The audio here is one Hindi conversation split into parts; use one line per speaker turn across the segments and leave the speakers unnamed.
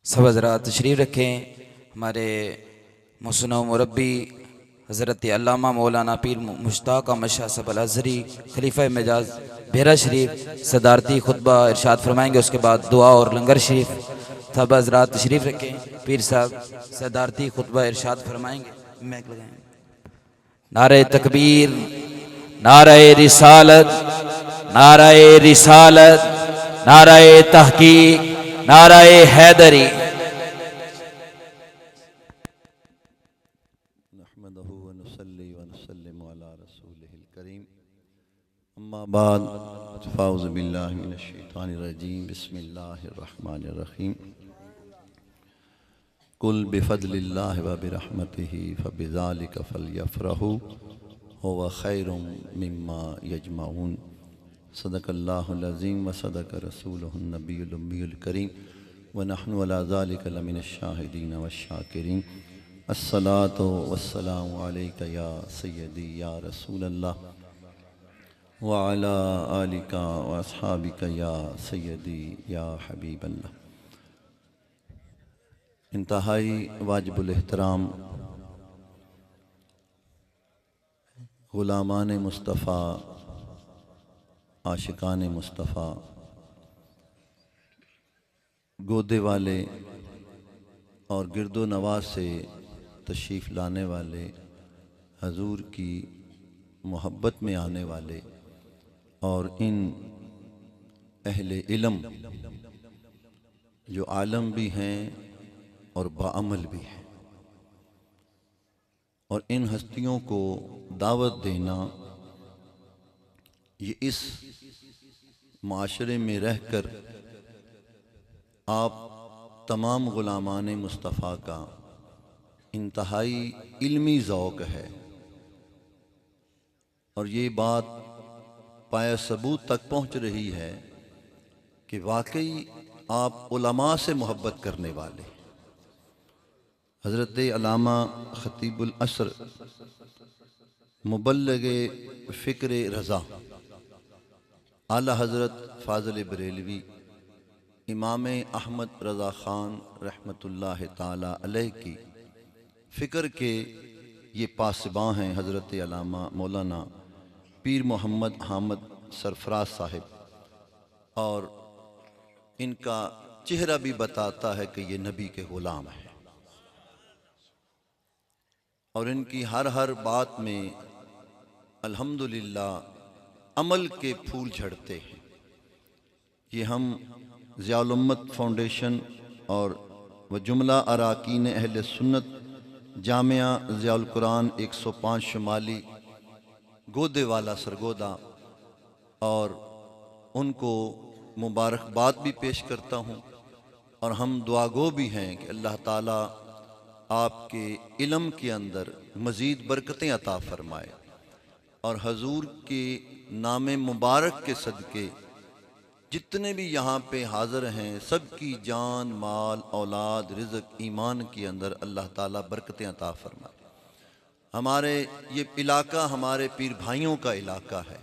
सब हज़रात तशरीफ़ रखें। हमारे मुहसिन व मुरब्बी हज़रत अल्लामा मौलाना पीर मुश्ताक अहमद शाह साहब अल अज़हरी खलीफा मिजाज बेहरा शरीफ सदारती खुतबा इरशाद फरमाएंगे। उसके बाद दुआ और लंगर शरीफ। सब हज़रात तशरीफ़ रखें। पीर साहब सदारती खुतबा इरशाद फरमाएंगे। मैक लगाएं। नारे तकबीर, नारे रिसालत, नारे रिसालत, नारे तहकीक, नारे हैदरी।
नहमदहु व नुसल्ली व नुसल्लिमु अला रसूलिहिल करीम। अम्मा बाद फ़ाऊज़ु बिल्लाहि मिनश शैतानिर रजीम। बिस्मिल्लाहिर रहमानिर रहीम। कुल बिफ़द्लिल्लाहि व बिरहमतिही फ़बिज़ालिका फ़लयफ़रहू हुवा खैरुम मिम्मा यजमऊन। सदक़ल्लाहुल अज़ीम व सदक़ रसूलुहुन नबियुल उम्मियुल करीम व नहनु अला ज़ालिका लमिनश शाहिदीन वश्शाकिरीन। अस्सलातु वस्सलामु अलैका या सय्यदी या रसूलल्लाह व अला आलिका व अस्हाबिका या सय्यदी या हबीबल्लाह। इंतहाई वाजिबुल एहतराम ग़ुलामान मुस्तफ़ा, आशिकान मुस्तफ़ा, गोदे वाले और गिरदो नवाज से तशरीफ़ लाने वाले, हजूर की मोहब्बत में आने वाले और इन अहले इल्म जो आलम भी हैं और बाअमल भी हैं, और इन हस्तियों को दावत देना, ये इस माशरे में रहकर आप तमाम ग़ुलामान मुस्तफ़ा का इंतहाई इल्मी ज़ौक़ है। और ये बात पाया सबूत तक पहुँच रही है कि वाकई आप उलमा से मोहब्बत करने वाले। हज़रत अल्लामा ख़तीबुल असर मुबल्लिग़े फ़िक्र रज़ा आला हज़रत फ़ाज़िल बरेलवी इमाम अहमद रज़ा ख़ान रहमतुल्लाह ताला अलैह की फ़िक्र के ये पासबां हैं हज़रत अल्लामा मौलाना पीर मोहम्मद हामिद सरफराज साहिब। और इनका चेहरा भी बताता है कि ये नबी के ग़ुलाम हैं, और इनकी हर बात में अल्हम्दुलिल्लाह अमल के फूल झड़ते हैं। ये हम ज़ियाउल उम्मत फाउंडेशन और व जुमला अराकीन अहले सुन्नत जामिया ज़ियाउल कुरान 105 शुमाली गोदे वाला सरगोदा, और उनको मुबारकबाद भी पेश करता हूँ। और हम दुआगो भी हैं कि अल्लाह ताला आपके इल्म के अंदर मज़ीद बरकतें अता फ़रमाए, और हजूर के नाम मुबारक के सदक़े जितने भी यहाँ पे हाज़िर हैं सबकी जान, माल, औलाद, रिज़्क़, ईमान के अंदर अल्लाह ताला बरकतें अता फ़रमाए। हमारे ये इलाका हमारे पीर भाइयों का इलाका है।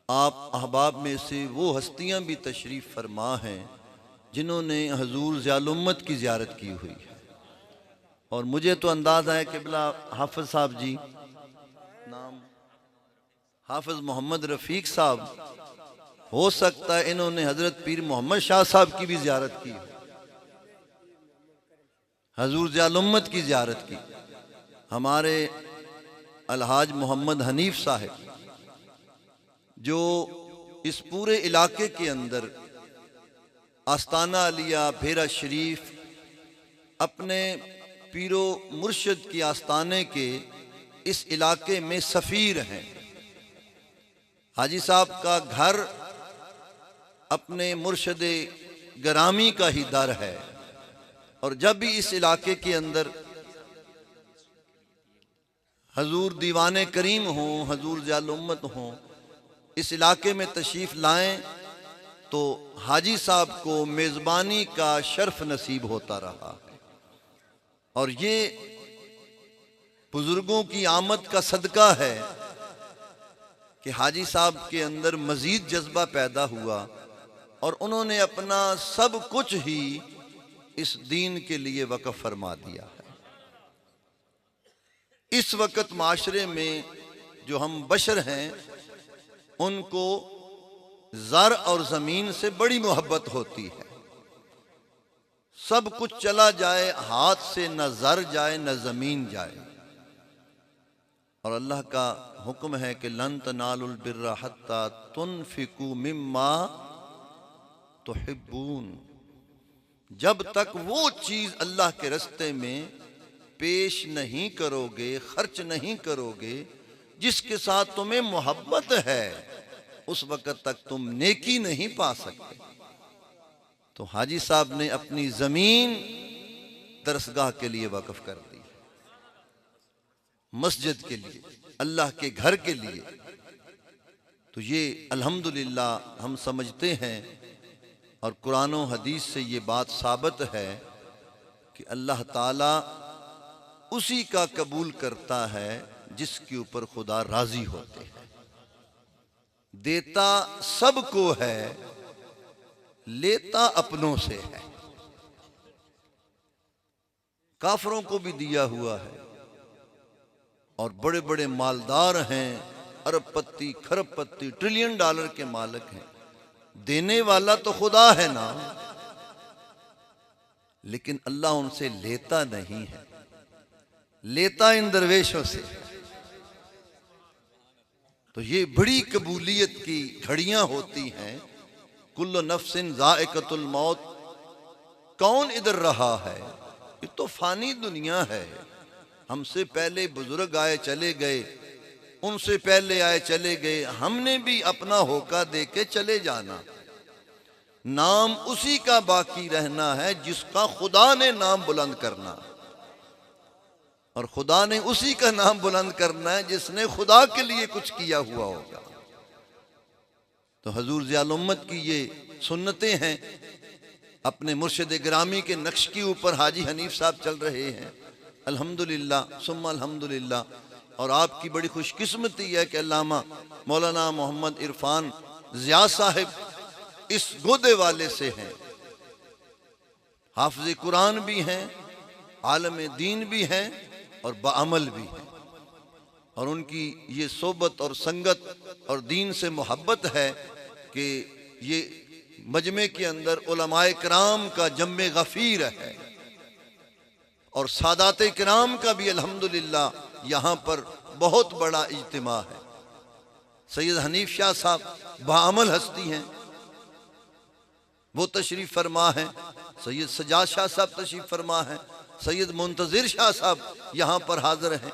आप अहबाब में से वो हस्तियाँ भी तशरीफ़ फरमा हैं जिन्होंने हजूर ज़ियाउल उम्मत की ज़ियारत की हुई है। और मुझे तो अंदाज़ा है कि बिला हाफ़िज़ साहब जी, नाम हाफ़िज़ मोहम्मद रफ़ीक साहब, हो सकता है इन्होंने हज़रत पीर मोहम्मद शाह साहब की भी ज़ियारत की, हजूर ज़ियाउल उम्मत की ज़ियारत की। हमारे अलहाज मोहम्मद हनीफ साहब जो इस पूरे इलाके के अंदर आस्ताना अलिया भेरा शरीफ अपने पीरो मुर्शिद की आस्ताने के इस इलाके में सफ़ीर हैं। हाजी साहब का घर अपने मुर्शिद गरामी का ही दर है, और जब भी इस इलाके के अंदर हजूर दीवाने करीम हों, हजूर ज़ियाउल उम्मत हों, इस इलाके में तशरीफ़ लाएं तो हाजी साहब को मेज़बानी का शर्फ नसीब होता रहा है। और ये बुजुर्गों की आमद का सदका है कि हाजी साहब के अंदर मज़ीद जज्बा पैदा हुआ, और उन्होंने अपना सब कुछ ही इस दीन के लिए वक़फ़ फरमा दिया है। इस वक्त माशरे में जो हम बशर हैं उनको ज़र और ज़मीन से बड़ी मोहब्बत होती है। सब कुछ चला जाए हाथ से, न ज़र जाए न ज़मीन जाए। और अल्लाह का हुक्म है कि लन तनालुल बिर्रा हत्ता तुनफिकू मिम्मा तुहिब्बून, जब तक वो चीज़ अल्लाह के रास्ते में पेश नहीं करोगे, खर्च नहीं करोगे जिसके साथ तुम्हें मोहब्बत है, उस वक़्त तक तुम नेकी नहीं पा सकते। तो हाजी साहब ने अपनी ज़मीन दरसगाह के लिए वक़फ़ कर दी, मस्जिद के लिए, अल्लाह के घर के लिए। तो ये अल्हम्दुलिल्लाह हम समझते हैं और कुरान और हदीस से ये बात साबित है कि अल्लाह ताला उसी का कबूल करता है जिसके ऊपर खुदा राजी होते हैं। देता सबको है, लेता अपनों से है। काफरों को भी दिया हुआ है और बड़े बड़े मालदार हैं, अरबपति खरबपति ट्रिलियन डॉलर के मालिक हैं। देने वाला तो खुदा है ना, लेकिन अल्लाह उनसे लेता नहीं है, लेता इन दरवेशों से। तो ये बड़ी कबूलियत की घड़ियां होती हैं। कुल्लु नफ्सिन ज़ाइक़तुल मौत, कौन इधर रहा है, ये तो फानी दुनिया है। हमसे पहले बुजुर्ग आए चले गए, उनसे पहले आए चले गए, हमने भी अपना होका दे के चले जाना। नाम उसी का बाकी रहना है जिसका खुदा ने नाम बुलंद करना, और खुदा ने उसी का नाम बुलंद करना है जिसने खुदा के लिए कुछ किया हुआ होगा। तो हजूर ज़ियाउल उम्मत की ये सुन्नतें हैं। अपने मुर्शिद गिरामी के नक्श के ऊपर हाजी हनीफ साहब चल रहे हैं, अल्हम्दुलिल्लाह सुम्मा अल्हम्दुलिल्लाह। और आपकी बड़ी खुशकिस्मती है कि अल्लामा मौलाना मोहम्मद इरफान ज़िया साहिब इस गोदे वाले से हैं, हाफिज़ कुरान भी हैं, आलम दीन भी हैं और बाअमल भी हैं। और उनकी ये सोबत और संगत और दीन से मोहब्बत है कि ये मजमे के अंदर उलमाए किराम का जम्मे गफीर है और सादाते किराम का भी अल्हम्दुलिल्लाह यहाँ पर बहुत बड़ा इज्तिमा है। सैयद हनीफ शाह साहब बाअमल हस्ती हैं, वो तशरीफ फरमा हैं। सैयद सजाद शाह साहब तशरीफ फरमा हैं। सैयद मुंतज़िर शाह साहब यहाँ पर हाजिर हैं।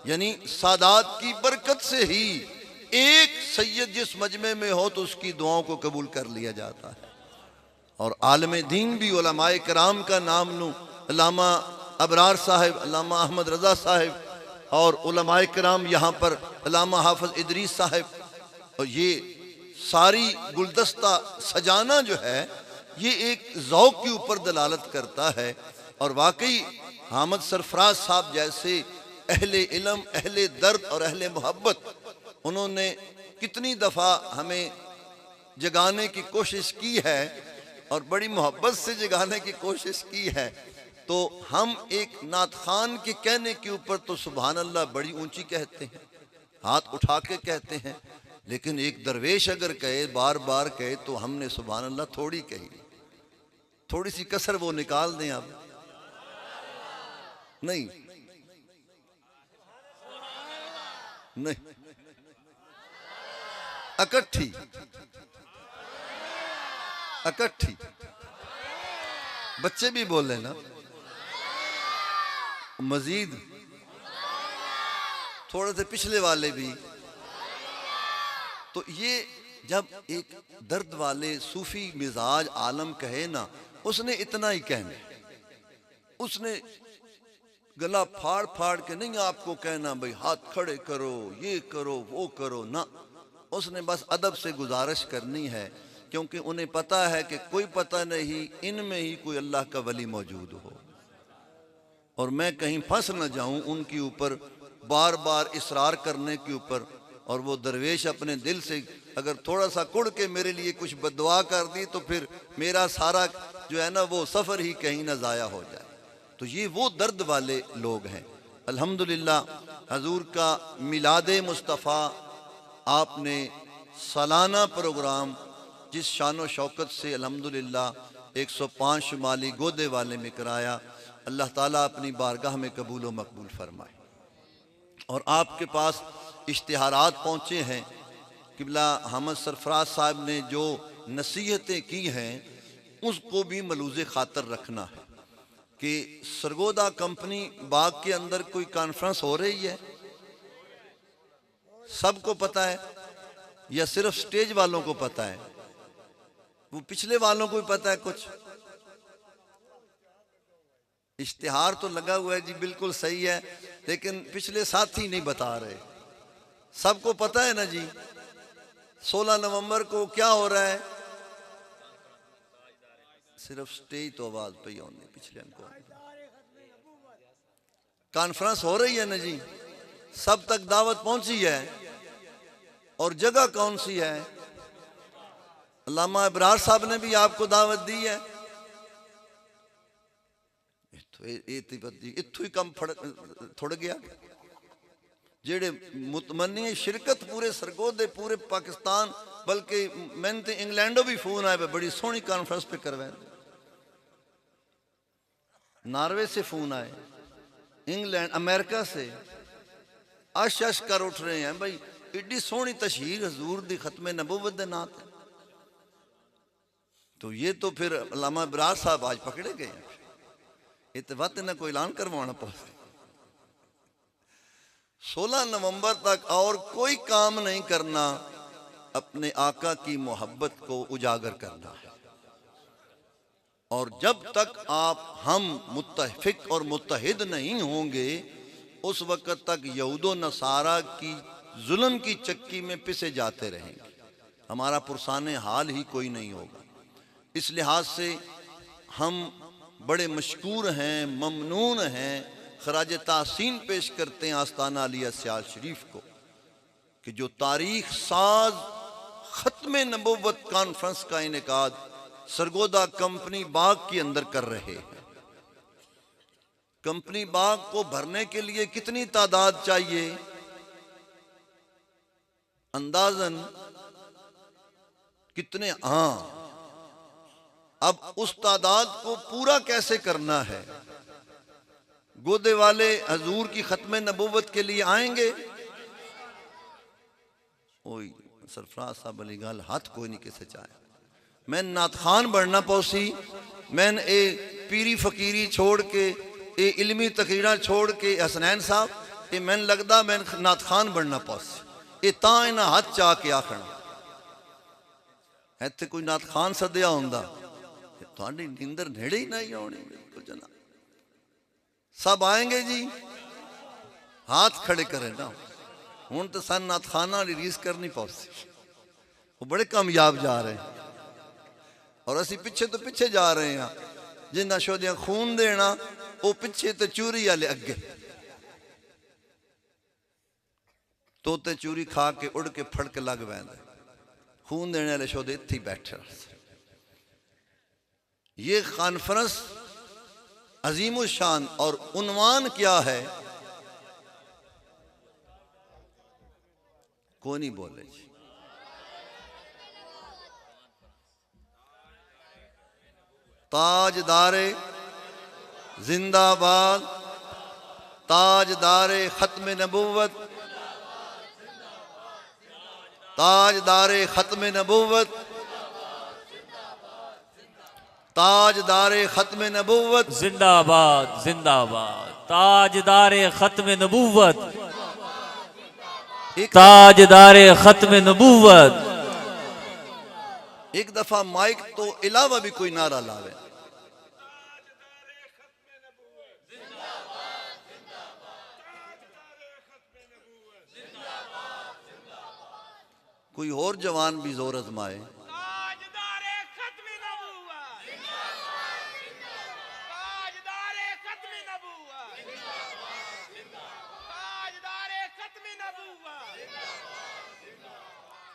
यानी सादात की बरकत से ही एक सैयद जिस मजमे में हो तो उसकी दुआओं को कबूल कर लिया जाता है। और आलम दीन भी उलमाए किराम का नाम लूँ, अल्लामा अबरार साहिब, अल्लामा अहमद रज़ा साहिब और उलमाए किराम यहाँ पर अल्लामा हाफिज़ इदरीस साहिब। और ये सारी गुलदस्ता सजाना जो है ये एक ज़ौक़ के ऊपर दलालत करता है। और वाकई हामिद सरफराज साहब जैसे अहले इल्म, अहले दर्द और अहले मोहब्बत, उन्होंने कितनी दफ़ा हमें जगाने की कोशिश की है और बड़ी मोहब्बत से जगाने की कोशिश की है। तो हम एक नात खान के कहने के ऊपर तो सुभान अल्लाह बड़ी ऊंची कहते हैं, हाथ उठा के कहते हैं, लेकिन एक दरवेश अगर कहे, बार बार कहे, तो हमने सुभान अल्लाह थोड़ी कही। थोड़ी सी कसर वो निकाल दें आप, नहीं नहीं, इकट्ठी इकट्ठी। बच्चे भी बोल लेना, मजीद थोड़े से पिछले वाले भी। तो ये जब एक दर्द वाले सूफी मिजाज आलम कहे ना, उसने इतना ही कहना, उसने गला फाड़ फाड़ के नहीं आपको कहना भाई हाथ खड़े करो, ये करो, वो करो ना। उसने बस अदब से गुजारिश करनी है, क्योंकि उन्हें पता है कि कोई पता नहीं इनमें ही कोई अल्लाह का वली मौजूद हो और मैं कहीं फंस न जाऊं उनके ऊपर बार बार इसरार करने के ऊपर। और वो दरवेश अपने दिल से अगर थोड़ा सा कुड़ के मेरे लिए कुछ बददुआ कर दी तो फिर मेरा सारा जो है ना वो सफ़र ही कहीं ना ज़ाया हो जाए। तो ये वो दर्द वाले लोग हैं। अल्हम्दुलिल्लाह हजूर का मिलाद मुस्तफ़ा आपने सालाना प्रोग्राम जिस शान शौकत से अल्हम्दुलिल्लाह 105 शुमाली गोदे वाले में कराया, अल्लाह ताला अपनी बारगाह में कबूल व मकबूल फरमाए। और आपके पास इश्तिहारात पहुँचे हैं, किबला हमद सरफराज साहब ने जो नसीहतें की हैं उसको भी मलूज़ ख़ातर रखना है कि सरगोदा कंपनी बाग के अंदर कोई कॉन्फ्रेंस हो रही है, सबको पता है या सिर्फ स्टेज वालों को पता है? वो पिछले वालों को भी पता है कुछ? इश्तिहार तो लगा हुआ है जी, बिल्कुल सही है, लेकिन पिछले साथी नहीं बता रहे। सबको पता है ना जी 16 नवंबर को क्या हो रहा है? सिर्फ स्टेज तो आवाज पे होनी, पिछले को कॉन्फ्रेंस हो रही है ना जी, सब तक दावत पहुंची है। और जगह कौन सी है? अल्लामा इब्रार साहब ने भी आपको दावत दी है। इत्थु ही कम थोड़ गया जेड़े मुतमनी शिरकत पूरे सरगोदे पूरे पाकिस्तान, बल्कि मैंने तो इंग्लैंडों भी फोन आए, बड़ी सोहनी कॉन्फ्रेंस पे करवाए। नॉर्वे से फोन आए, इंग्लैंड अमेरिका से अश अश कर उठ रहे हैं भाई, इड्डी सोहनी तशहीर हजूर दी खत्म नबूवत दे नात। तो ये तो फिर अल्लामा इब्रार साहब आज पकड़े गए हैं, इतवत न कोई ऐलान करवाना पड़ता। 16 नवंबर तक और कोई काम नहीं करना, अपने आका की मोहब्बत को उजागर करना है। और जब तक आप हम मुत्तफिक और मुत्तहिद नहीं होंगे, उस वक्त तक यहूदो नसारा की जुल्म की चक्की में पिसे जाते रहेंगे, हमारा पुरसाने हाल ही कोई नहीं होगा। इस लिहाज से हम बड़े मशकूर हैं, ममनून हैं, खराज तासीन पेश करते हैं आस्ताना अलिया सियाल शरीफ को कि जो तारीख साज ख़त्म नबुव्वत कॉन्फ्रेंस का इनेकाद सरगोदा कंपनी बाग के अंदर कर रहे हैं। कंपनी बाग को भरने के लिए कितनी तादाद चाहिए? अंदाजन कितने? हाँ, अब उस तादाद को पूरा कैसे करना है? गोदे वाले हजूर की खत्म नबूवत के लिए आएंगे। ओए सरफराज साहब अली गाल हाथ कोई नहीं किसे चाहे, मैं नात खान बनना पौसी, मैन ए पीरी फकीरी छोड़ के ए इल्मी तकीरा छोड़ के हसनैन साहब ये मैन लगदा मैं नात खान बनना पौसी, ये ता इन्हां हाथ चा के आखण इत्थे कोई नात खान सद्या हुंदा थोड़ी नींदर नेड़े ही नहीं आनी। बिल्कुल जना सब आएंगे जी, हाथ खड़े करें ना। हूं तो सन नात खाना रिलीज करनी पौसी, वो बड़े कामयाब जा रहे हैं और असी पिछे तो पिछे जा रहे हैं। जिन्ना शोदियां खून देना वो पिछे तो चूरी वाले अगे, तोते चूरी खा के उड़ के फड़ के लग पैंदे, खून देने वाले शोधे इत्थे बैठे। ये कॉन्फ्रेंस अजीम शान और उन्वान क्या है? कोई नहीं बोले जी। ताजदारे जिंदाबाद, ताजदारे खत्म नबूवत, ताजदारे खत्म नबूवत, ताजदारे खत्म नबूवत
जिंदाबाद जिंदाबाद, ताजदारे खत्म नबूवत, ताजदारे खत्म नबूवत।
एक दफा माइक तो अलावा भी कोई नारा लावे। कोई और जवान भी जोर आजमाए।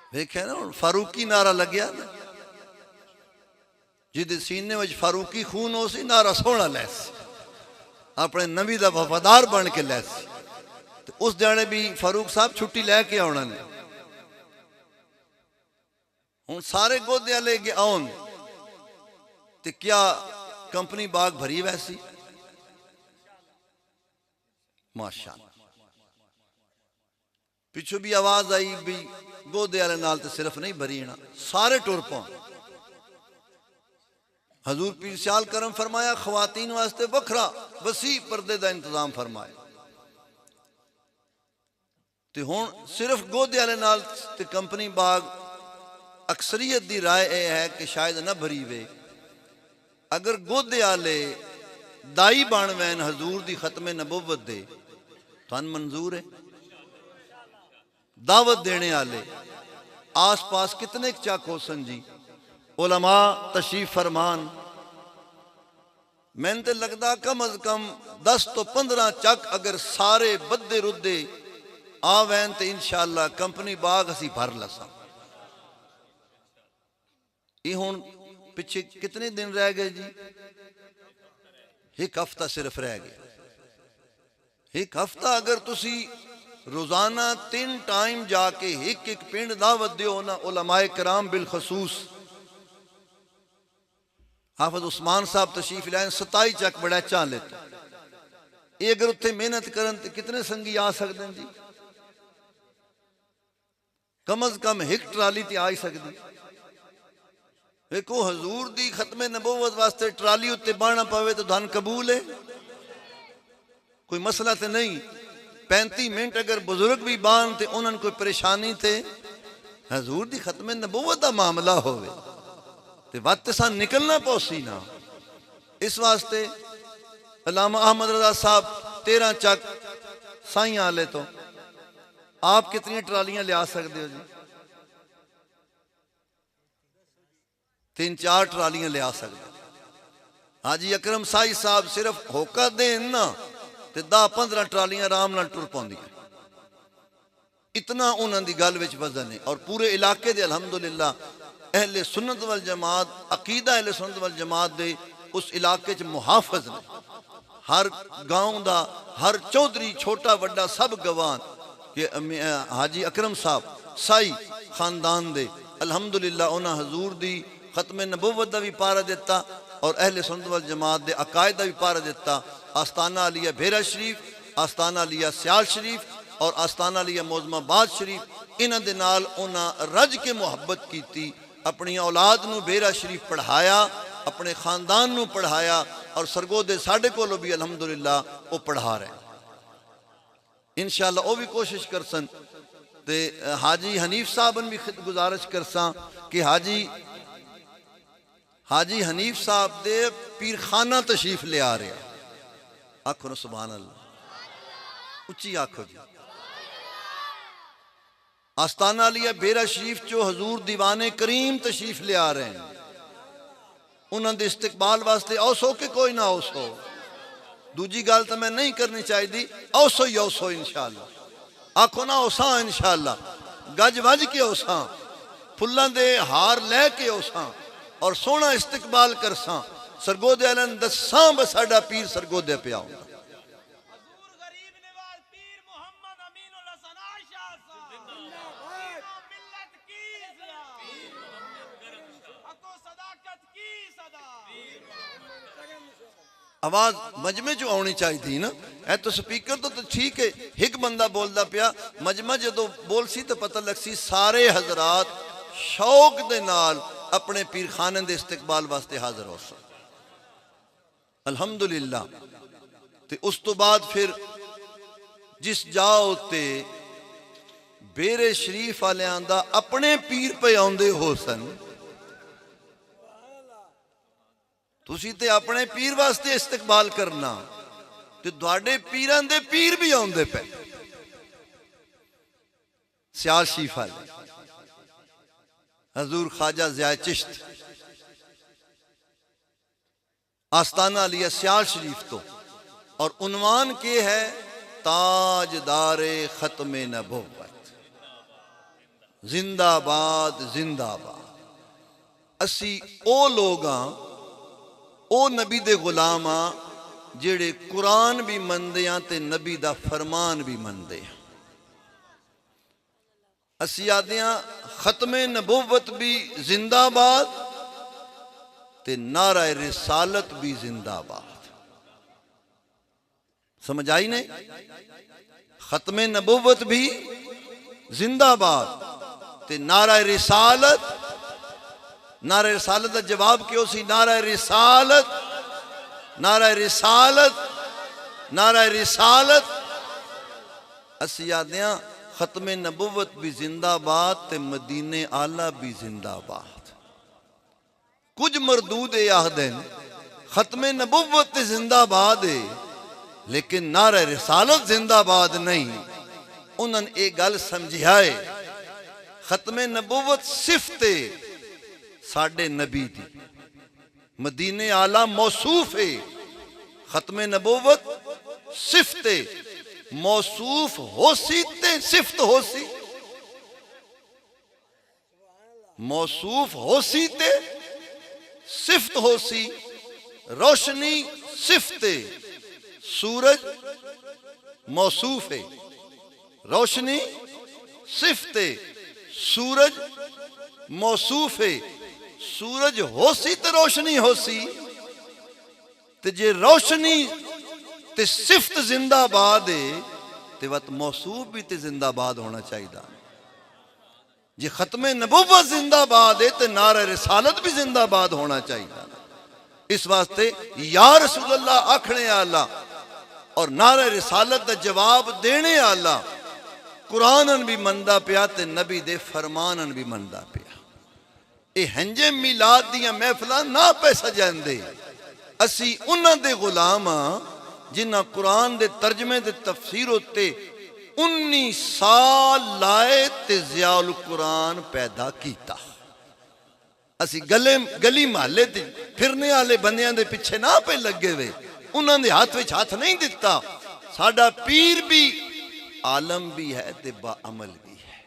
देखे ना फारूकी नारा लग गया ना, ਜਿਹਦੇ ਸੀਨੇ ਵਿੱਚ ਫਾਰੂਕੀ ਖੂਨ ਹੋ ਸੀ ਨਾਰਾ ਸੋਹਣਾ ਲੈ ਸੀ ਆਪਣੇ ਨਬੀ ਦਾ ਵਫਾਦਾਰ ਬਣ ਕੇ ਲੈ ਸੀ ਤੇ ਉਸ ਦਿਹਾੜੇ ਵੀ ਫਾਰੂਕ ਸਾਹਿਬ ਛੁੱਟੀ ਲੈ ਕੇ ਆਉਣਾ ਨੇ ਹੁਣ ਸਾਰੇ ਗੋਦੇ ਵਾਲੇ ਆਉਣ ਤੇ ਕਿਆ ਕੰਪਨੀ ਬਾਗ ਭਰੀ ਵੈਸੀ माशाअल्लाह पिछू भी आवाज आई भी गोदे वाले नाल तो सिर्फ नहीं भरीना सारे टुर पाउण हजूर पीर सियाल करम फरमाया खवातीन वास्ते वखरा वसी पर्दे का इंतजाम फरमाया ते हुण सिर्फ गोदे वाले नाल ते कंपनी बाग अक्सरीयत की राय यह है कि शायद ना भरी वे अगर गोदे वाले दाई बन वैन हजूर की खत्मे नबुव्वत दे तुहानू मंजूर है दावत देने वाले आस पास कितने चक हो सन जी उलमा तशरीफ फरमान मैंने तो लगता कम अज कम 10 तो 15 चक अगर सारे बद्दे रुद्दे आ वैन तो इंशाअल्लाह कंपनी बाग असी भर लसा ये हुण पिछे कितने दिन रह गए जी एक हफ्ता सिर्फ रह गया एक हफ्ता अगर तुसी रोजाना 3 टाइम जाके एक एक पिंड दावत दियो ना उलमाए कराम बिलखसूस हाफिज उस्मान साहब तशरीफ लाए 27 चक बड़ा चा लेते ये अगर उत्थे मेहनत करन तो कितने संगी आ सकते हैं जी कम अज कम एक ट्राली ते आ ही सकती देखो हजूर दी खत्मे नबूवत वास्ते ट्राली उत्ते बाणा पवे तो धन कबूल है कोई मसला तो नहीं 35 मिनट अगर बुजुर्ग भी बान ते उन्होंने कोई परेशानी थे हजूर दी खत्मे नबूवत का मामला होवे ते वक्त सा निकलना पौसी ना इस वास्ते अल्लामा अहमद रजा साहब 13 चक साई आले तो आप कितनी ट्रालियां लिया सकते हो जी 3-4 ट्रालियां लिया सकते हाजी अकरम साई साहब सिर्फ होका देन ना ते 10-15 ट्रालियां आराम नाल टुर पाउंदियां इतना उन्होंने गल विच वजन है और पूरे इलाके दे अल्हम्दुलिल्लाह अहले सुन्नत वल जमात अकीदा अहले सुन्नत वल जमात दे उस इलाके च मुहाफिज ने हर गांव दा हर चौधरी छोटा वड्डा सब गवान कि हाजी अकरम साहब साई खानदान दे अल्हम्दुलिल्लाह उन्हां हजूर दी खत्मे नबूवत का भी पारा दिता और अहले सुन्नत वल जमात दे अकायद का भी पारा दिता आस्ताना अलिया भेरा शरीफ आस्ताना अलिया सियाल शरीफ और आस्ताना अलिया मोजमाबाद शरीफ इन्हां दे नाल उन्हां रज के मुहब्बत की अपनी औलाद नूं भेरा शरीफ पढ़ाया अपने खानदान नूं पढ़ाया और सरगोदे साडे कोलों भी अल्हम्दुलिल्लाह वो पढ़ा रहे इंशाअल्लाह वो भी कोशिश कर सन ते हाजी हनीफ साहब भी गुजारिश करसा कि हाजी हनीफ साहब दे पीर खाना तशरीफ ले आ रहे आखो ना सुभान अल्लाह उच्ची आखो जी आस्ताना अलिया बेरा शरीफ चो हजूर दीवाने करीम तशरीफ ले आ रहे हैं उन्होंने इस्तकबाल वास्ते औसो के कोई ना औसो दूजी गल तो मैं नहीं करनी चाहिए औसो ही औसो इंशाअल्लाह आखो ना औसा इंशाअल्लाह गज वज के औसा फुल्लां दे हार लैके औसा और सोना इस्तकबाल करसा सरगोदे आलन दसा बस साडा पीर सरगोदे पे आउंदा आवाज मजमे चो आनी चाहिए थी ना है तो स्पीकर तो ठीक है एक बंदा बोलता पिया मजमा जो बोल सी तो पता लग सी सारे हजरात शौक दे नाल अपने पीर खाने दे इस्तकबाल वास्ते हाजिर हो सन अल्हम्दुलिल्लाह ते उस तो बाद फिर जिस जाओ ते बेरे शरीफ वालियां दा अपने पीर पे आउंदे हो सन तुसी ते अपने पीर वास्ते इस्तकबाल करना ते तुहाडे पीरां दे पीर भी आउंदे पे सियाल शरीफ वाले हजूर ख्वाजा ज़िया चिश्त आस्ताना अलिया सियाल शरीफ तो और उन्वान के है ताजदारे खत्मे नबुव्वत जिंदाबाद जिंदाबाद असी ओ लोग ਉਹ ਨਬੀ ਦੇ ਗੁਲਾਮ ਆ ਜਿਹੜੇ ਕੁਰਾਨ ਵੀ ਮੰਨਦੇ ਆ ਤੇ ਨਬੀ ਦਾ ਫਰਮਾਨ ਵੀ ਮੰਨਦੇ ਆ। ਅਸੀਂ ਆਖਦੇ ਆ ਖਤਮੇ ਨਬੂਵਤ ਵੀ ਜ਼ਿੰਦਾਬਾਦ ਤੇ ਨਾਰਾ ਰਿਸਾਲਤ भी जिंदाबाद। समझ आई नहीं? खत्मे नबूवत भी जिंदाबाद ते नारा रिसालत का जवाब क्यों सी? नारा रिसालत, नारा रिसालत, नारा रिसालत। असी आखते हैं खत्मे नबूवत भी जिंदाबाद ते मदीने आला भी जिंदाबाद। कुछ मरदूद ये आखदे खत्मे नबूवत जिंदाबाद है लेकिन नारा रिसालत जिंदाबाद नहीं। उन्होंने एक गल समझाए खत्मे नबूवत सिफत साडे नबी दी, मदीने आला मौसूफ है। खत्मे नबूवत सिफत मौसूफ होसी ते सिफत होसी, मौसूफ होसी ते सिफत होसी। रोशनी सिफत, सूरज मौसूफ है। रोशनी सिफत, सूरज मौसूफ है। सूरज होसी तो रोशनी होसी ते जे रोशनी ते सिफत जिंदाबाद है ते वत मौसूफ भी ते जिंदाबाद होना चाहिए। जे खत्मे नबूवत जिंदाबाद है तो नारा रिसालत भी जिंदाबाद होना चाहिए। इस वास्ते या रसूल अल्लाह आखने आला और नारा रिसालत का जवाब देने आला कुरान भी मनदा पिया ते नबी दे फरमान भी मनदा पिया। ये हंजे मिलाद दियां महफिलां ना पै सजांदे। असी उन्हां दे गुलाम हां जिन्हां कुरान दे तर्जमे दे तफसीर उत्ते 19 साल लाए ते ज़ियाउल कुरान पैदा किया। असी गली महल्ले फिरने वाले बंदियां दे पिछे ना पे लगे वे, उन्होंने हाथ विच हाथ नहीं दिता। साडा पीर भी आलम भी है ते बाअमल भी है।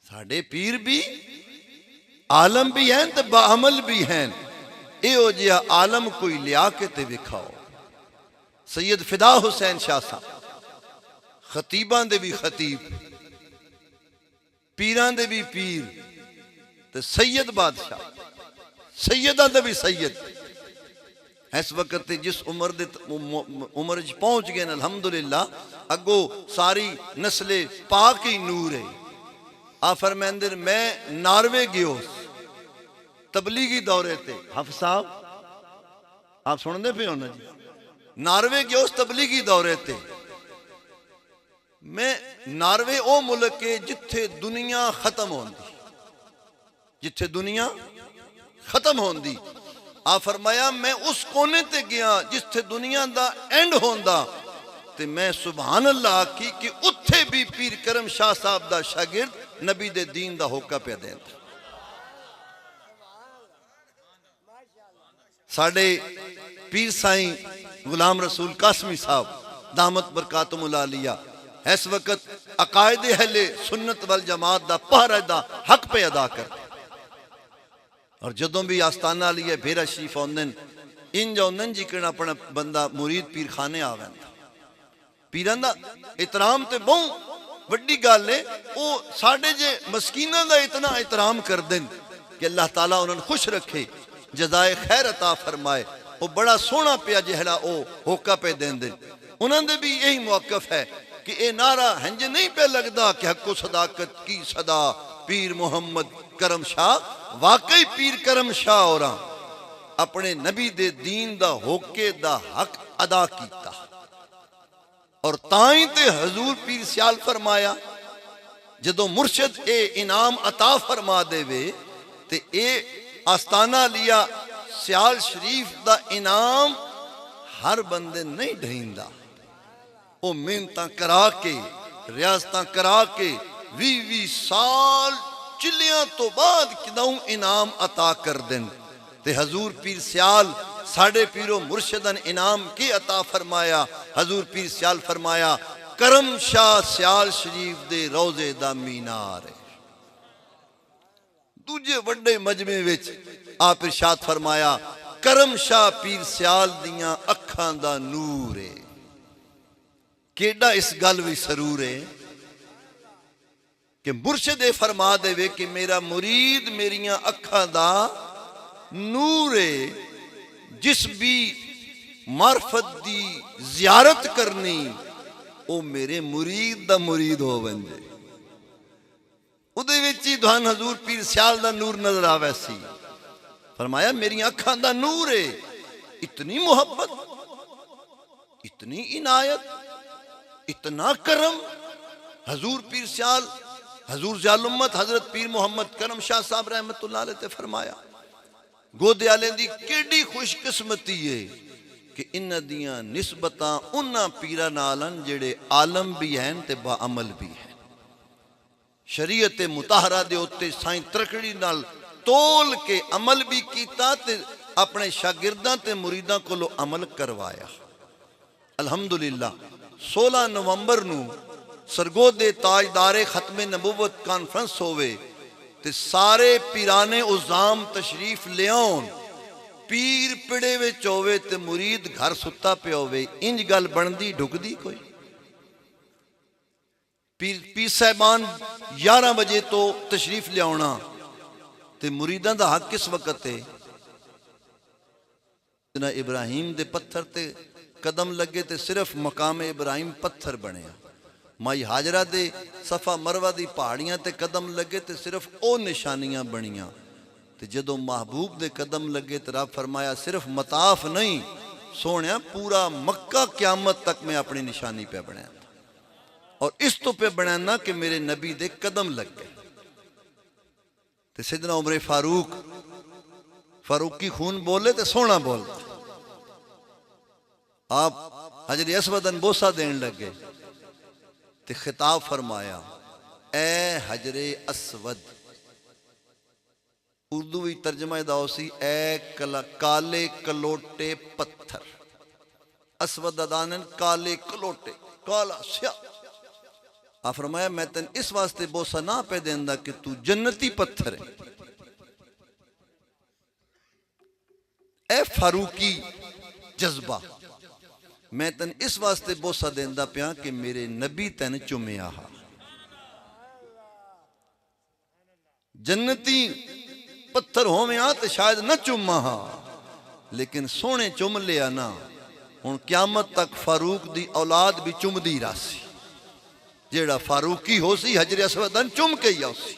साडे पीर भी आलम भी हैं ते बाअमल भी हैं। इहो जिहा आलम कोई लिया के ते विखाओ। सैयद फिदा हुसैन शाह साहब खतीबां दे भी खतीब, पीरां दे भी पीर ते सैयद बादशाह, सैयदां दे भी सैयद। इस वक्त जिस उम्र दे उम्र पहुंच गए अल्हम्दुलिल्लाह, अगो सारी नस्ले पाक ही नूर है। आ फरमांदे मैं नार्वे गयो तबलीगी दौरे ते। हफ साहब आप सुनते पे हो ना जी? नार्वे गयो तबलीगी दौरे ते। मैं नार्वे ओ मुल्क है जिथे दुनिया खत्म होंदी, जिथे दुनिया खत्म होंदी। आ फरमाया मैं उस कोने ते गया जिथे दुनिया दा एंड होंदा ते मैं सुभान अल्लाह की कि उत्थे भी पीर करम शाह साहब दा शागिर्द नबी दे दीन दा होका पे देंदा। साडे पीर साईं गुलाम रसूल कासमी साहब दामत बरकातुहुल आलिया इस वक्त अकायद अहले सुन्नत वल जमात दा पहरा दा हक पे अदा करते। और जदों भी आस्ताना लिए भेरा शरीफ आउंदे इंज आउंदे जिकण अपना बंदा मुरीद पीर खाने आ वैंदा। पीरां दा एहतराम ते बहु वड्डी गल है। वो साडे जे मस्कीनां दा इतना एहतराम करदे कि अल्लाह ताला उन्हें खुश रखे, जज़ाए खैर अता फरमाए। वो बड़ा सोहना पिया जिहड़ा वो होका पे देंदे। उन्हां दे भी यही मौकफ है कि ये नारा हंज नहीं पे लगता कि हक्को सदाकत की सदा पीर मोहम्मद करम शाह। वाकई पीर करम शाह और अपने नबी दे दीन दा होके दा हक अदा किया। और ताई ते हजूर पीर सियाल फरमाया जदों मुर्शद ए इनाम अता फरमा देवे ते ए आस्ताना लिया सियाल शरीफ दा इनाम हर बंदे नहीं ढहींदा। वो मेहनत करा के रियासत करा के 20 साल चिल्लियां तो बाद किदों इनाम अता कर दें। ते हजूर पीर सियाल साढ़े पीरो मुर्शदन इनाम की अता फरमाया। हजूर पीर सियाल फरमाया करम शाह सियाल शरीफ दे रोजे दा मीनार है। दूजे वड्डे मजमे विच आप इरशाद फरमाया करम शाह पीर सियाल दियां अखां दा नूर है। केड़ा इस गल भी सरूर है कि मुर्शिद फरमा देवे कि मेरा मुरीद मेरियां अखां दा नूर है। जिस भी मार्फत दी जियारत करनी वो मेरे मुरीद दा मुरीद हो बंजे। उदे विच ही धन हजूर पीर सियाल दा नूर नजर आवे सी। फरमाया मेरी अखां दा नूर है। इतनी मोहब्बत, इतनी इनायत, इतना करम। हजूर पीर सियाल, हजूर ज़ियाल उम्मत हजरत पीर मोहम्मद करम शाह साहब रहमतुल्लाह अलैह ते फरमाया गोदे आले दी केड़ी खुशकिस्मती है कि इन्हां दियां निस्बतां उन्हां पीरां नाल हन जेड़े आलम भी हैं ते बाअमल भी हैं। शरीयत मुताहरा दे उत्ते साईं तरकड़ी नाल तोल के अमल भी कीता ते अपने शागिर्दां ते मुरीदां कोलों अमल करवाया। अल्हम्दुलिल्लाह 16 नवंबर नू सरगोदे ताजदारे खत्मे नबुवत कॉन्फ्रेंस होवे ते सारे पीराने उजाम तशरीफ ले आउन। पीर पिड़े विच होवे ते मुरीद घर सुता पे होवे। इंज गल बनदी ढुकदी कोई? पीर साहबान 11 बजे तो तशरीफ लियाना ते मुरीदां दा हक किस वक्त है? ना इब्राहिम दे पत्थर ते कदम लगे ते सिर्फ मकाम इब्राहिम पत्थर बनया। माई हाजरा दे सफा मरवा दी पहाड़ियां ते कदम लगे ते सिर्फ ओ निशानियां बनियां। ते जदों महबूब दे कदम लगे तो रब फरमाया सिर्फ मताफ नहीं सोने पूरा मक्का क्यामत तक मैं अपनी निशानी पे बनाया और इस तो पे बनाना कि मेरे नबी दे कदम लग गए। तो सिद्दना उमर फारूकी खून बोले तो सोना बोल। आप हजर असवदन बोसा देन लगे तो खिताब फरमाया ए हजरे असवद। उर्दू भी तर्जमा सी ए काले कलोटे पत्थर। असवद अदानन काले कलोटे काला स्या। आ फरमाया मैं तेन इस वास्ते बोसा ना पे देंदा कि तू जन्नती पत्थर है। ए फारूकी जज्बा मैं तेन इस वास्ते बोसा देंदा पिया कि मेरे नबी तेन चुमिया हा। जन्नती पत्थर होवे तो शायद न चुमा हा लेकिन सोने चुम लिया ना। हुण क्यामत तक फारूक दी औलाद भी चुमदी रासी। जेड़ा फारूकी हो सी हजर असवदन चुम के ही आसी।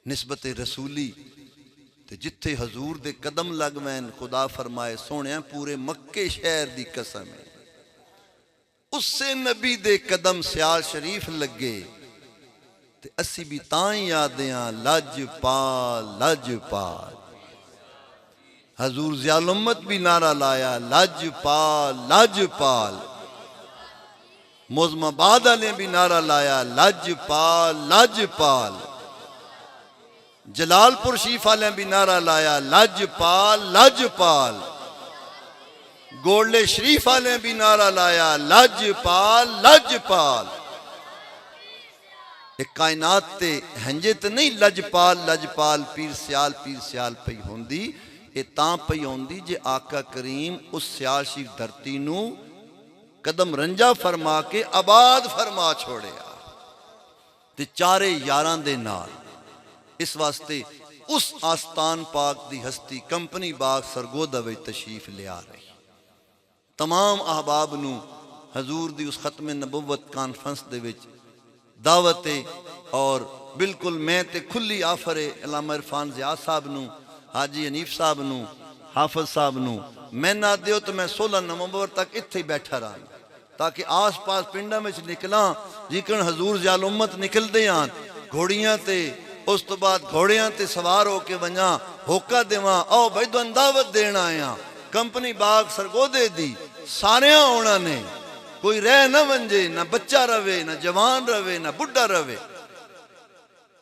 निस्बत रसूली ते जिथे हजूर दे कदम लग वैन खुदा फरमाए सोने पूरे मक्के शहर दी कसम है उससे नबी दे कदम सियाल शरीफ लगे ते असी भी तां ही आदे लजपाल लजपाल। हजूर ज़ियाल उम्मत भी नारा लाया लजपाल लजपाल। मोज़माबाद ने भी नारा लाया लजपाल लजपाल। जलालपुर शरीफ वाले भी नारा लाया लजपाल लजपाल। गोल्डे शरीफ वाले भी नारा लाया लजपाल लजपाल। कायनात ते हंजे तो नहीं लजपाल लजपाल पीर सियाल पई होंदी। ये तां पई होंदी जे आका करीम उस सियाल शरीफ धरती नू कदम रंजा फरमा के आबाद फरमा छोड़िया ते चारे यारां दे नाल। इस वास्ते उस आस्तान पाक दी हस्ती कंपनी बाग सरगोदा विच तशरीफ लिया रही। तमाम अहबाब नू हजूर दी उस खत्मे नबुवत कॉन्फ्रेंस दे विच दावत और बिल्कुल मैं ते खुली आफर है अल्लामा इरफान ज़िया साहब नू हाजी हनीफ साहब नू हाफिज साहब नू मैं ना दियो तो मैं 16 नवंबर तक इत्थे ही बैठा रहा ताकि आस पास पिंडा में निकला जिकन हजूर ज़ियाल उम्मत निकलते आन घोड़ियां ते उस तो बाद घोड़ियां ते सवार होके वजा होका देवा आओ भाई तुहानू दावत देना आया कंपनी बाग सरगोदे दी सारे आना ने कोई रह न वंजे ना बच्चा रवे ना जवान रवे ना बुढ़ा रवे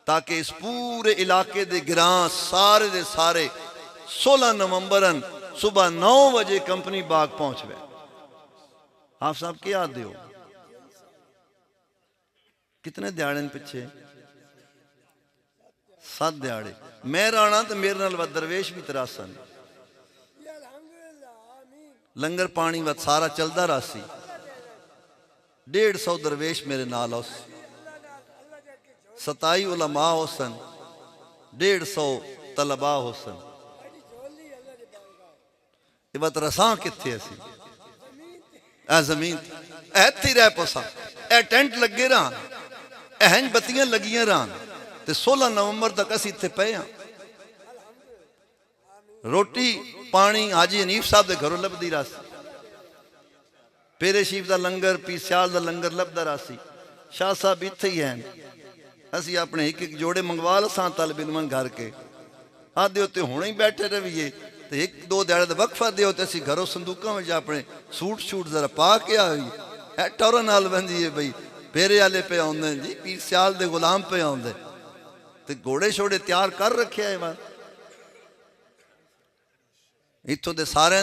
ताकि इस पूरे इलाके दे गिरां सारे दे सारे 16 नवंबर सुबह 9 बजे कंपनी बाग पहुंच गए। आप साहब क्या आदे हो कितने दिहाड़े पिछे 7 दिहाड़े मैं राणा तो मेरे नाल दरवेश भी तरासन लंगर पानी वत सारा चलता रहा सी। 150 दरवेश मेरे नाल उस 27 उलमा हुसन 150 तलबा हुसन। ये बात रसा किथे असी ए जमीन इत्थे ही रह पोसा ए टेंट लगे रहन एहंज बत्तियां लगियां रहन ते 16 नवंबर तक असी इत्थे पे हाँ। रोटी पानी हाजी हनीफ साहब के घरों लभदी रहा सी। पेरे शीफ का लंगर पीर सियाल का लंगर लभदा रहा सी। शाह साहब इत्थे ही हैं। असी अपने एक एक जोड़े मंगवा लसा तलब इल्म घर के आदे उत्ते हुणे ही बैठे रहिए तो एक दो दिहाड़े का वक्फा दिओ तो असी घरों संदूकों में अपने सूट शूट जरा पा के आई टौर नाल बंदी है बई पेरे वाले पे आउंदे जी पीर सियाल दे गुलाम पे आउंदे ते घोड़े शोड़े तैयार कर रखे है। मैं इतों के सारे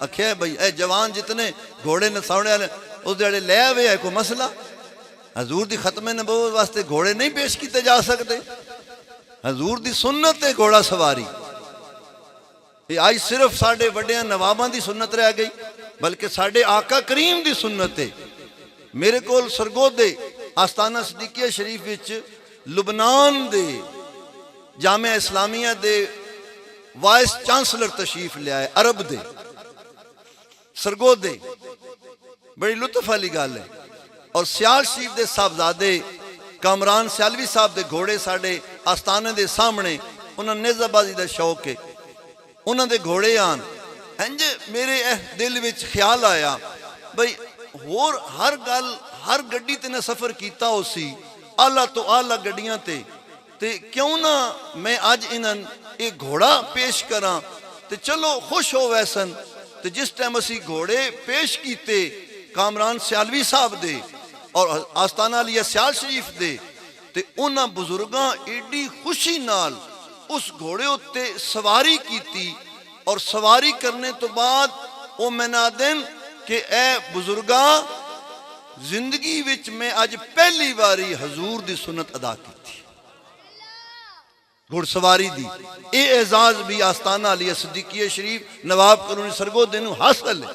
आख्या बई ए जवान जितने घोड़े नसाने वाले उस दिहाड़े ले आवे है कोई मसला। हजूर की खत्मे नबूवत वास्ते घोड़े नहीं पेश किए जा सकते। हजूर की सुन्नत है घोड़ा सवारी। ये आज सिर्फ साढ़े वड्डियां नवाबां की सुन्नत रह गई बल्कि साढ़े आका करीम की सुन्नत है। मेरे को सरगोदे आस्ताना सदीकिया शरीफ विच लुबनान दे जामिया इस्लामिया दे वाइस चांसलर तशरीफ लिया है अरब दे सरगोदे बड़ी लुत्फ वाली गल है। और सियाल शरीफ दे साहबजादे कामरान सियालवी साहब दे घोड़े साढ़े आस्थाने दे सामने उन्होंने नेजाबाजी का शौक है उन्होंने घोड़े आन इंज मेरे दिल विच ख्याल आया बई होर हर गल हर गड्डी ते ना सफर किया उसी आला तो आला गड्डियां ते क्यों ना मैं अज इन्हन एक घोड़ा पेश करा ते चलो खुश हो वैसन। ते जिस टाइम असी घोड़े पेश किए कामरान सियालवी साहब दे और आस्ताना लिया सियाल शरीफ दे ते उन्हां बुजुर्गां एडी खुशी नाल उस घोड़े उत्ते सवारी की और सवारी करने तो बाद वो मैना दिन कि ए बुजुर्गा जिंदगी विच मैं अज पहली बारी हजूर दी सुन्नत अदा की घुड़सवारी दी। ये एजाज भी आस्ताना अली सिद्दीकिया शरीफ नवाब कलोनी सरगोदे नूं हासिल है।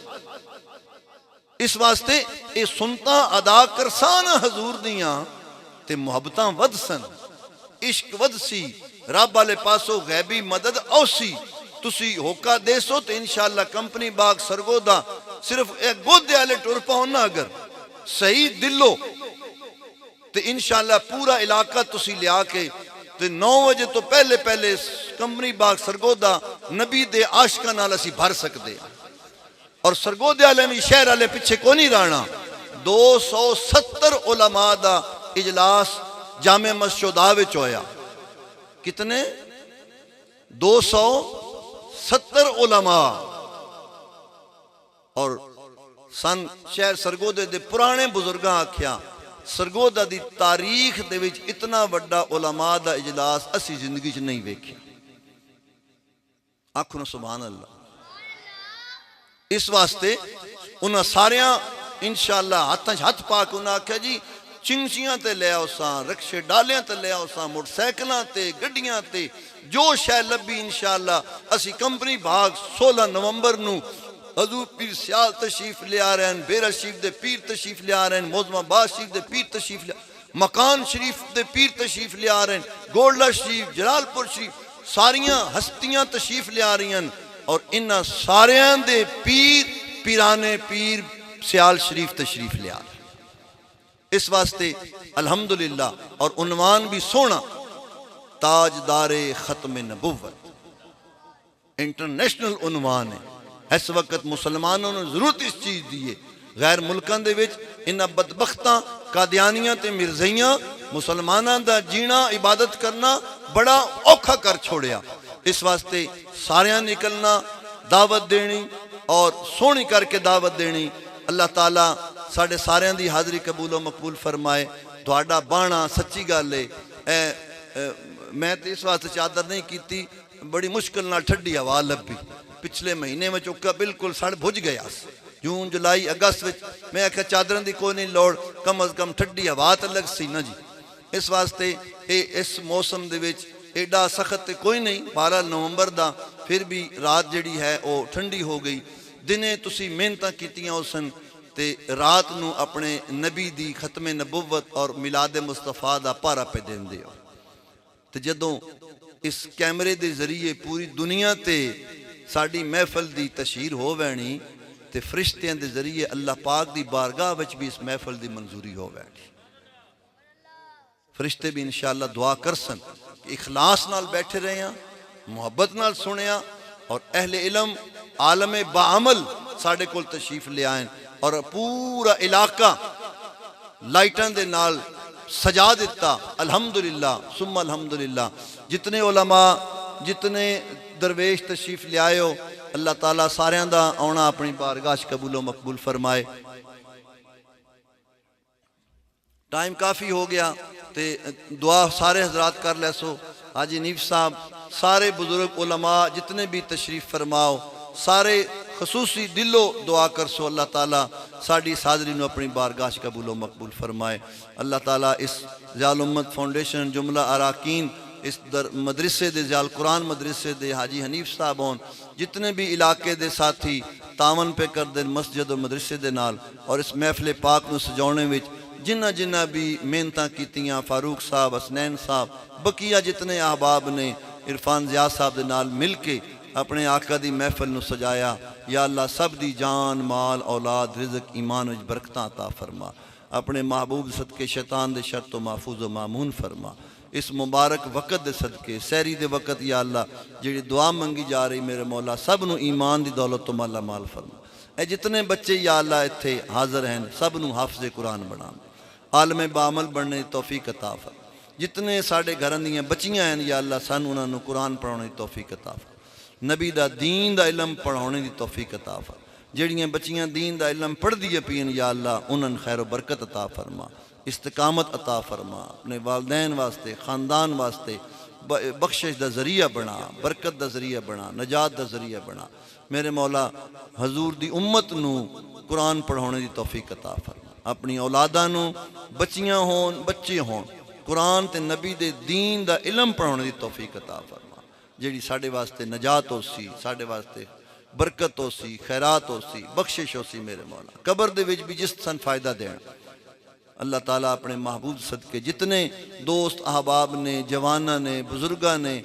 इस वास्ते ये सुनता अदा करसान हजूर दियां ते मुहब्बतां वध सन इश्क वध सी रब वाले पासों गैबी मदद औसी। तुसी होका देसो तो इंशाअल्लाह कंपनी बाग सरगोदा सिर्फ एक गोदे वाले टुर पाओ ना अगर सही दिलो तो इंशाअल्लाह पूरा इलाका तुसी लिया के तो 9 बजे तो पहले पहले कंपनी बाग सरगोदा नबी दे आशका नाल असी भर सकते। और सरगोदे वाले भी शहर वाले पिछे को नहीं रहना। 270 उलमा दा इजलास जामे मस्जिद विच होया। कितने 270 उलमा और सन शहर सरगोदे दे पुराने बुजुर्गां आख्या सरगोदा दी तारीख दे विच इतना वड्डा उलमा दा इजलास असी जिंदगी च नहीं वेख्या। आखो ना सुभान अल्लाह। इस वास्ते उन्हें सारिया इंशाअल्लाह हाथों हाथ पा के उन्हें आख्या जी चिंचियां ते ले आओ सा रक्शे डालियां ते ले आओ सा मोटरसाइकिलों ते गड्डियां ते जो शै लभी इंशाअल्लाह असी कंपनी भाग 16 नवंबर नू हजूर पीर सियाल तशरीफ ले आ रहे हैं। बेरा शरीफ दे पीर तशरीफ ले आ रहे हैं। मोजमाबाद शरीफ दे पीर तशरीफ ले मकान शरीफ दे पीर तशरीफ ले आ रहे हैं। गोल्डा शरीफ जलालपुर शरीफ सारियां हस्तियां तशरीफ ले आ रही हैं और इन्हां सारियां दे पीर पीराने पीर सियाल शरीफ तशरीफ ले आ रहे हैं। इस वास्ते अल्हम्दुलिल्लाह और उन्वान भी सोना ताजदारे खत्म नबुव्वत इंटरनेशनल उन्वान है। इस वक्त मुसलमानों ने जरूरत इस चीज दी है। गैर मुल्कों के विच इन्हां बदबख्तां कादियानियां ते मिर्ज़ाइयां मुसलमानां दा जीना इबादत करना बड़ा औखा कर छोड़िया। इस वास्ते सारियां निकलना दावत देनी और सोहनी करके दावत देनी। अल्लाह ताला साढ़े सारियां दी हाज़री कबूलो मकबूल फरमाए। तुहाडा बाणा सच्ची गल है। मैं तो इस वास्ते चादर नहीं की बड़ी मुश्किल नाल ठंडी हवा लभी पिछले महीने में चुका बिल्कुल सड़ भुज गया। जून जुलाई अगस्त में मैं आख्या चादर की कोई नहीं लौड़ कम अज कम ठंडी हवा तो लग सी ना जी। इस वास्ते इस मौसम दे विच एडा सख्त कोई नहीं। 12 नवंबर का फिर भी रात जी है वो ठंडी हो गई। दिने तुसी मेहनतां कीतियां उसन ते रात नूं अपने नबी दी खत्मे नबुव्वत और मिलादे मुस्तफा दा भारा पे देंदे हो। ते जदों इस कैमरे के जरिए पूरी दुनिया ते साड़ी महफल की तशहीर हो वैनी ते फरिश्तियां के जरिए अल्लाह पाक की बारगाह विच भी इस महफल की मंजूरी हो वैनी। फरिश्ते भी इंशाअल्लाह दुआ करसन कि इखलास नाल बैठे रहे हैं, मुहब्बत नाल सुनिया और अहले इलम आलमे बाअमल साढ़े कोल तशरीफ ले आए और पूरा इलाका लाइटां दे नाल सजा दिता। अल्हम्दुलिल्लाह सुम्मा अल्हम्दुलिल्लाह। जितने उलमा जितने दरवेश तशरीफ ले आए हो, अल्लाह ताला सारियां दा आना अपनी बारगाह कबूलो मकबूल फरमाए। टाइम काफ़ी हो गया तो दुआ सारे हजरात कर लैसो। हाजी नीफ साहब, सारे बुजुर्ग उलमा जितने भी तशरीफ फरमाओ, सारे खसूसी दिलो दुआ कर सो अल्लाह ताला साड़ी हाज़री नूं अपनी बारगाह कबूलो मकबूल फरमाए। अल्लाह ताला इस ज़ियाल उम्मत फाउंडेशन जुमला अराकीन इस मदरसे दे ज़ियाल कुरान मदरसे दे हाजी हनीफ साहब होन, जितने भी इलाके दे साथी तावन पे कर दे मस्जिद और मदरसे दे नाल और इस महफिल पाक नूं सजाने विच जिन्ना जिन्ना भी मेहनतां कीतियां, फारूक साहब, हसनैन साहब, बकिया जितने अहबाब ने इरफान ज़ियाद साहब दे नाल मिल के अपने आका दी महफिल नूं सजाया। या अल्लाह सब दी जान माल औलाद रिज़्क ईमान विच बरकतां अता फरमा। अपने महबूब सदके शैतान दे शर तो महफूज व मामून फरमा। इस मुबारक वक़्त दे सदके सहरी दे वक़्त या अल्लाह जिहड़ी दुआ मंगी जा रही मेरे मौला सब नूं ईमान दी दौलत तो माला माल फरमा। ए जितने बच्चे या अल्लाह इत्थे हाज़र हैं सब नूं हाफ़िज़े कुरान बना, आलमे बामल बनने की तौफीक अता फरमा। जितने साढ़े घरां दियां बच्चियां हैं या अल्लाह सानू उन्हां नूं कुरान पढ़ाने की तौफीक अता फरमा। नबी दा दीन दा इलम पढ़ाने की तौफीक अता फरमा। जिहड़ियां बच्चियां दीन दा इलम पढ़दियां पियन या अल्लाह उन्हां नूं खैर व बरकत अता फरमा, इस्तकामत अता फरमा। अपने वालदैन वास्ते ख़ानदान वास्ते बख्शिश दा जरिया बना, बरकत दा जरिया बना, नजात दा जरिया बना। मेरे मौला हजूर दी उम्मत नूं कुरान पढ़ाने की तौफीक अता फरमा। अपनी औलादां नूं बच्चियां होन बच्चे होन कुरान ते नबी दे दीन दा इलम पढ़ाने की तौफीक अता फरमा। जिहड़ी साढ़े वास्ते नजात हो सी, साढ़े वास्ते बरकत हो सी, खैरात हो सी, बख्शिश हो सी। मेरे मौला कबर दे विच भी जिस सन फायदा देना अल्लाह ताला अपने महबूब सदके जितने दोस्त अहबाब ने, जवाना ने, बुजुर्गां ने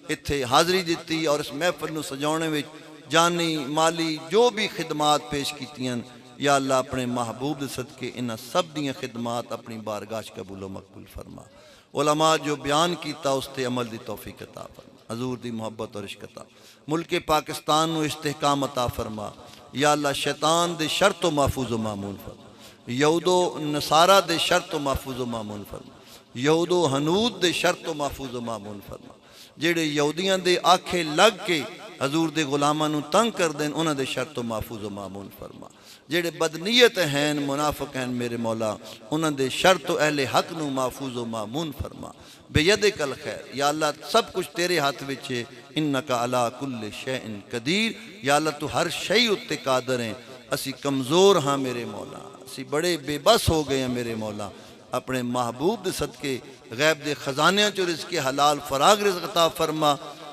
इत्थे हाज़री दी और इस महफिल नूं सजाने विच जानी माली जो भी खिदमात पेश कीतियां या अल्लाह अपने महबूब सदके इन्हां सब दियां खिदमात अपनी बारगाह कबूलो मकबूल फरमा। उलमा जो बयान किया उस ते अमल की तौफीक अता फरमा। हजूर दी मोहब्बत और इश्क अता मुल्क पाकिस्तान नूं इस्तेहकाम अता फरमा। या अल्लाह शैतान दे शर तो महफूज व मामून फरमा। यहूदो नसारा दे शर तो महफूज व मामून फरमा। यहूदो हनूद दे शर तो महफूज व मामून फरमा। जेड़े यहूदियां दे आखे लग के हजूर दे गुलामां नूं तंग कर देन उन्हां दे शर तो महफूज व मामून फरमा। जेड़े बदनीयत हैं मुनाफिक हैं मेरे मौला उन्हां दे शर तो अहले हक नूं महफूज व मामून फरमा। बेयदिकल खैर या अल्लाह सब कुछ तेरे हाथ विच है। इन्नका अला कुल्ले शैइन कदीर। या अल्लाह तू हर शै उत्ते कादर है। असी कमज़ोर हाँ मेरे मौला, असी बड़े बेबस हो गए हैं मेरे मौला। अपने महबूब दे सदके गैब दे खजानियां चो रिज़्क़े हलाल फराग रिज़्क़ अता फरमा।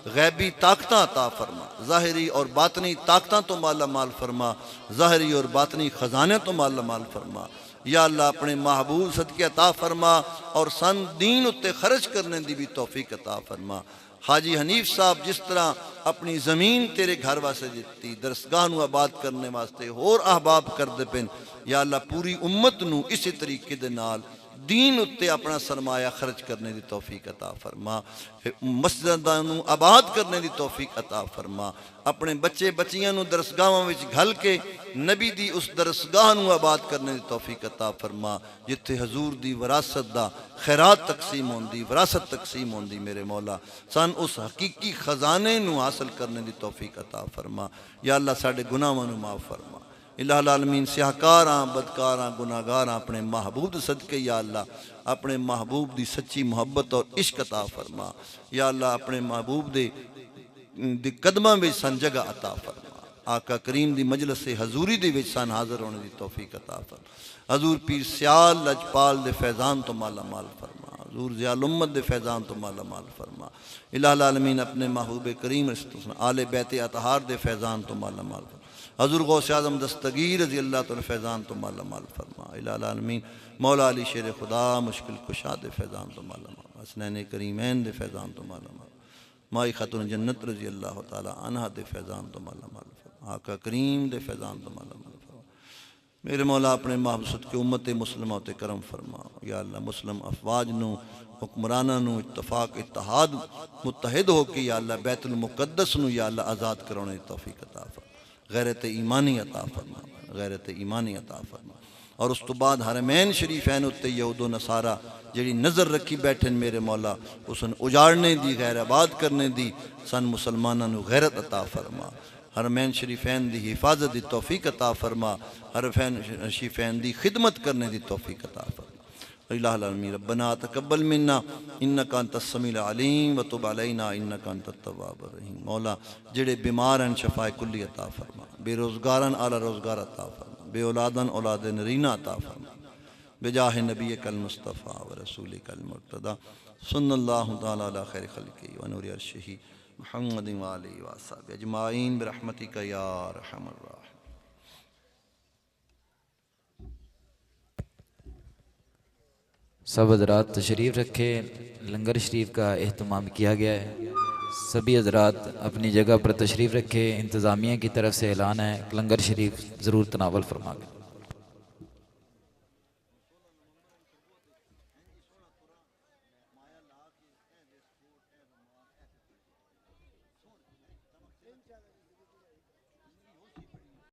गैबी ताकतां अता फरमा। ज़ाहिरी और बातनी ताकतां तो माला माल फरमा। ज़ाहिरी और बातनी खजाने तो माला माल फरमा। या अल्लाह अपने महबूब सदके अता फरमा और सन दीन उत्ते खर्च करने की भी तौफीक अता फरमा। हाजी हनीफ साहब जिस तरह अपनी ज़मीन तेरे घर वास्ते दिती, दरसगाह नूं आबाद करने वास्ते होर अहबाब करदे पिन। या अल्लाह पूरी उम्मत नूं इसी तरीके दे नाल दीन उत्ते अपना सरमाया खर्च करने की तौफीक अता फरमा। मस्जिदां नूं आबाद करने की तौफीक अता फरमा। अपने बच्चे बच्चियां नूं दरसगाहां विच घल के नबी दी उस दरसगाह नूं आबाद करने की तौफीक अता फरमा जिथे हजूर दी विरासत दा खैरात तकसीम होंदी, विरासत तकसीम होंदी। मेरे मौला सन उस हकीकी खजाने नूं हासिल करने की तौफीक अता फरमा। या अल्लाह साडे गुनाहां नूं माफ़ फरमा। इलाहुल आलमीन सियाहकार हाँ, बदकार हाँ, गुनाहगार हाँ, अपने महबूब सदके या अल्लाह अपने महबूब दी सच्ची मोहब्बत और इश्क अता फरमा। या अल्लाह अपने महबूब दे कदमां विच सन जगह अता फरमा। आका करीम दी मजलिस से हजूरी दे विच सन हाज़र होने की तौफीक अता फरमा। हजूर पीर सियाल लजपाल दे फैज़ान तो माला माल फरमा। हजूर ज़ियाल उम्मत दे फैज़ान तो माला माल फरमा। इलाहुल आलमीन अपने महबूब करीम आले बैत अतहार दे फैज़ान तो माला माल फरमा। हज़रत गौस आज़म दस्तगीर रज़ी अल्लाह तआला फैज़ान तो माला माल फरमा। इलाही आलमीन मौला अली शेर खुदा मुश्किल कुशा दे फैज़ान तो माला माल, हसनैन करीमैन दे फैज़ान तो माला माल, माई खातून जन्नत रज़ी अल्लाह तआला अन्हा दे फैज़ान तो माला माल फरमा, आका करीम दे फैज़ान तो माला माल फरमा। मेरे मौला अपने महबूब के उम्मत मुस्लिमा ते करम फरमा। या अल्लाह मुस्लिम अफवाज नू हुक्मराना नू इत्तफाक इत्तहाद मुत्तहिद हो के या अल्लाह बैतुल मुक़द्दस नू या अल्लाह आज़ाद कराने की तौफीक अता फरमा, गैरत ईमानी अता फरमा, गैरत ईमानी अता फरमा। और उस तो बाद हरमैन शरीफैन उत्ते यहूद नसारा जिहड़ी नज़र रखी बैठे मेरे मौला उसन उजाड़ने दी गैर आबाद करने दी सन मुसलमानों नू गैरत अता फरमा। हरमैन शरीफैन दी हिफाजत दी तौफीक अता फरमा, हरमैन शरीफैन दी खिदमत करने दी तौफीक अता फरमा। इलाही आलमीन रब्बना तक़ब्बल मिन्ना इन्नका अंतस समीउल अलीम व तुब अलैना इन्नका अंतत तव्वाबुर रहीम। मौला जिहड़े बीमार हैं शफाए कुल्ली अता फरमा, बेरोज़गारन आला रोज़गार अता फरमा, बे औलादन औलाद नरीना अता फरमा, बेजाह नबी कल मुस्तफ़ा व रसूल कल मुर्तदा सल्लल्लाहु तआला अला खैर खल्क़ी व नूरि अर्शिही मुहम्मद व आलिहि व अस्हाबिही अजमाइन बिरहमतिका या अरहमर राहिमीन।
सब हज़रात तशरीफ़ रखे, लंगर शरीफ का एहतमाम किया गया है। सभी हज़रात अपनी जगह पर तशरीफ़ रखे। इंतज़ामिया की तरफ से ऐलान है लंगर शरीफ ज़रूर तनावल फरमा।